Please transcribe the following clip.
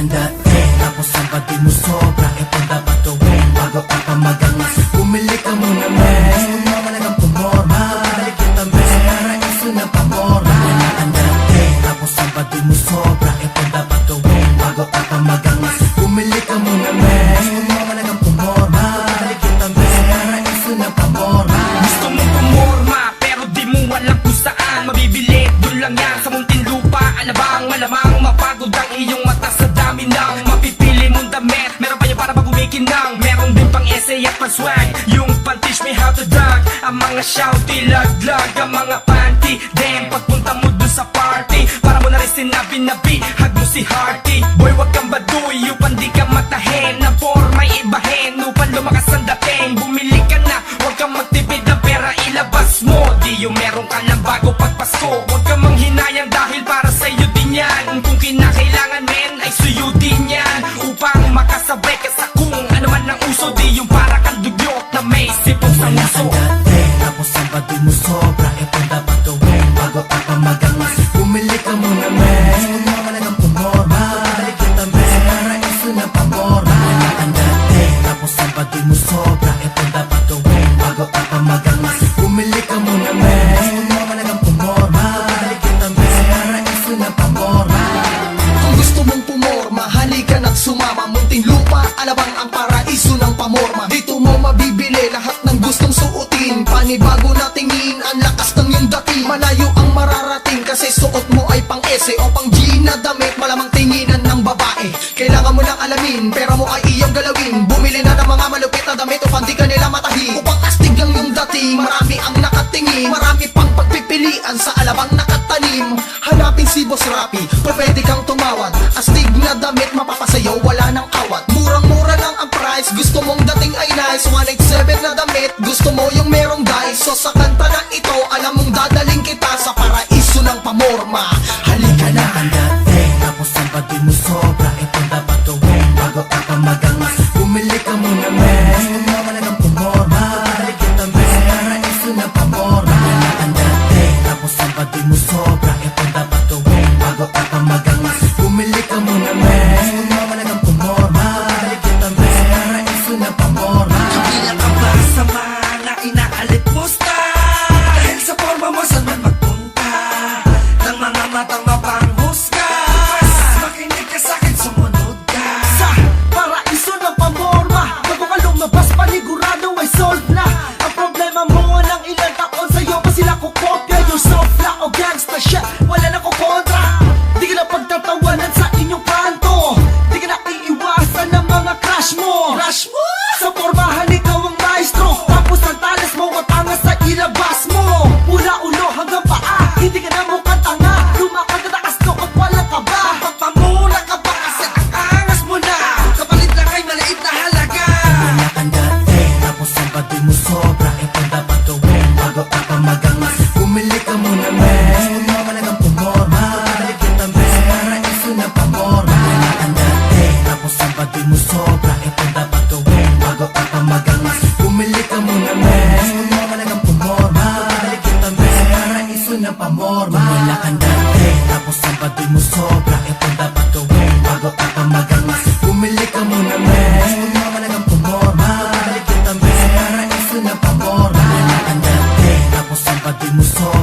kang dati, tapos ang pati mo sobra. Ito dapat gawin bago ka pa magangas. Bumili ka muna men, gusto mo talagang pumorma. Balik kita men, paraiso na pamorma. Wala kang dati, tapos ang pati mo sobra. Ito dapat gawin bago ka pa magangas. Bumili ka muna men, gusto mo talagang pumorma. Balik kita men, paraiso na pamorma. Gusto mong pumorma, pero di mo alam kung saan mabibili. Doon lang yan sa Muntinlupa. Alabang malamang mapagod ang iyong mata sa dami ng mapipili mong damit. Meron pa yun para pag umikinang. Meron din pang essay at pang swag. Yung pan teach me how to dunk. Ang mga shouty laglag, ang mga panty. Then pagpunta mo dun sa party, para mo na rin sinabi na bihag mo si Hearty. Boy wag kang baduy, upan di ka matahin. Ang forma'y ibahin, upan lumakas ang dating. Bumili ka na, wag kang magtipid ng pera, ilabas mo. Di yung meron ka lang bago pagpasko. Wag kang manghinayang dahil para sa'yo din yan. Kung kinakailangan men ay suyudin yan, upang makasabay ka sa kung ano man ang uso. Di yung para kang dugyot na may sipong sa Wala muso. kang dati, tapos ang pati mo sobra. Ito dapat gawin bago ka pa magangas. Bumili ka muna men, gusto mo talagang pumorma. Balik kita men, paraiso na pamorma. Wala kang dati, tapos ang pati mo sobra. Ito dapat gawin bago ka pa magangas. Bumili ka muna men, gusto mo talagang pumorma. Balik kita men, paraiso na pamorma. Kung gusto mong pumorma, halika na't sumama. Muntinlupa, Alabang ang paraiso ng pamorma. Dito mo mabibili lahat ng gustong suotin. Panibago na tingin, ang lakas ng iyong dating. Malayo ang mararating kasi suot mo ay pang ese o pang G na damit. Malamang tinginan ng babae, kailangan mo lang alamin, pera mo ay iyong galawin. Bumili na ng mga malupit na damit upang di ka nila matahi. Upang astig lang yung dating, marami ang nakatingin. Marami pang pagpipilian sa Alabang nakatanim. Hanapin si Boss Rapi, pwede kang tumawad. Astig na damit, mapapasayaw, wala nang awat. Murang-mura lang ang price, gusto mong dating ay nice. 187 na damit, gusto mo yung merong dice. So sa kanta na ito, alam mong dadaling kita sa paraiso ng pamorma. Halika na. Ang dati, tapos ang pati mo sobra. Ito dapat gawin bago ka pa magangas. Bumili ka muna men, gusto mo talagang pumorma. Balik kita men, paraiso na pamorma. Wala kang dati, tapos ang pati mo sobra. Ito dapat gawin bago ka pa magangas. Bumili ka muna men, gusto mo talagang pumorma. Balik kita men, paraiso na pamorma. Ilang ang masama na inaalit musta, dahil sa forma mo saan man magpunta ng mga matang mapanghusga. Makinig ka sa'kin, sumunod ka Sa paraiso ng pamorma, bago ka lumabas panigurado ay solve na ang problema mo ng ilang taon. Sa'yo ba sila kukopya? You're soft na o gangsta shit, wala na kukontra. Di ka na pagtatawanan sa inyong kanto, di ka na iiwasan ng mga crush mo. Sa pormahan ikaw ang maestro, tapos ang talas mo at angas sa ilabas mo. Mula ulo hanggang paa, hindi ka na mukhang tanga. Lumakad na nakastok at walang kaba. Pagpamula ka ba kasi ang angas mo na, kapalit lang ay maliit na halaga. Wala kang dati, tapos ang pati mo sobra. Ito dapat gawin bago ka pa magangas. Bumili ka muna men, gusto mo talagang pumorma. Balik kita men, paraiso na pamorma. Wala kang dati, tapos ang pati mo sobra. Ito dapat gawin bago ka pa magangas. Bumili ka muna men, gusto mo talagang pumorma. Balik kita men, paraiso na pamorma. Wala kang dati, tapos ang pati mo sobra. Ito dapat gawin bago ka pa magangas. Bumili ka muna men, gusto mo talagang pumorma. Balik kita men, paraiso na pamorma. Wala kang dati, tapos ang pati mo sobra.